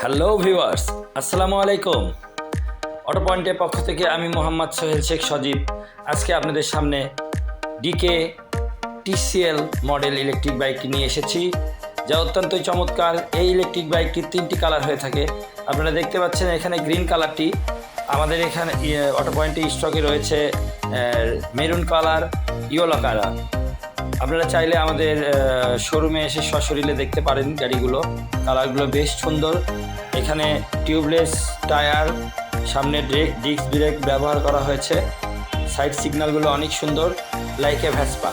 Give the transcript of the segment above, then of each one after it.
Hello viewers, আসসালামু আলাইকুম। Auto পয়েন্টের পক্ষ থেকে আমি মোহাম্মদ সোহেল শেখ সজীব আজকে আপনাদের সামনে ডিকে টিসিএল মডেল ইলেকট্রিক বাইকটি নিয়ে এসেছি, যা অত্যন্তই চমৎকার। এই ইলেকট্রিক বাইকটির 3টি কালার হয়ে থাকে। আপনারা দেখতে পাচ্ছেন এখানে গ্রিন কালারটি আমাদের এখানে অটো পয়েন্টে স্টকে রয়েছে, মেরুন কালার, ইয়েলো কালার। আপনারা চাইলে আমাদের শোরুমে এসে সশরীরে দেখতে পারেন গাড়িগুলো। কালারগুলো বেশ সুন্দর। এখানে টিউবলেস টায়ার, সামনে ডিস্ক ব্রেক ব্যবহার করা হয়েছে। সাইড সিগন্যালগুলো অনেক সুন্দর, লাইক এ ভেসপা।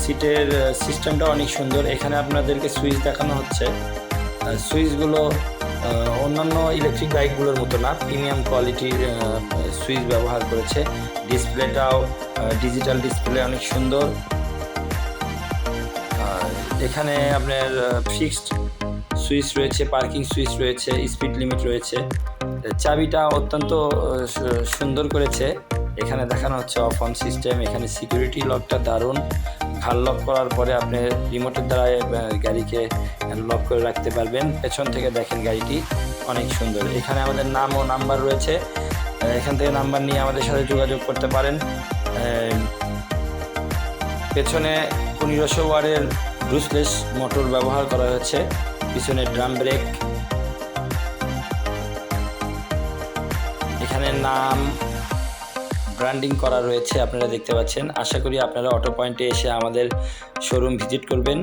সিটের সিস্টেমটা অনেক সুন্দর। এখানে আপনাদেরকে সুইচ দেখানো হচ্ছে। সুইচগুলো অন্যান্য ইলেকট্রিক বাইকগুলোর মতো না, প্রিমিয়াম কোয়ালিটির সুইচ ব্যবহার করেছে। ডিসপ্লেটাও ডিজিটাল ডিসপ্লে, অনেক সুন্দর। এখানে আপনার ফিক্সড সুইচ রয়েছে, পার্কিং সুইচ রয়েছে, স্পিড লিমিট রয়েছে। চাবিটা অত্যন্ত সুন্দর করেছে। এখানে দেখানো হচ্ছে অফ অন সিস্টেম। এখানে সিকিউরিটি লকটা দারুণ। ঘাড় লক করার পরে আপনি রিমোটের দ্বারা গাড়িকে লক করে রাখতে পারবেন। পেছন থেকে দেখেন গাড়িটি অনেক সুন্দর। এখানে আমাদের নাম ও নাম্বার রয়েছে। এখান থেকে নাম্বার নিয়ে আমাদের সাথে যোগাযোগ করতে পারেন। পেছনে 1500 ওয়াটের ব্রুসলেস মোটর ব্যবহার করা হয়েছে। পিছনে ড্রাম ব্রেক। এখানে নাম ব্র্যান্ডিং করা রয়েছে, আপনারা দেখতে পাচ্ছেন। আশা করি আপনারা অটো পয়েন্টে এসে আমাদের শোরুম ভিজিট করবেন।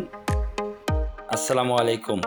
আসসালামু আলাইকুম।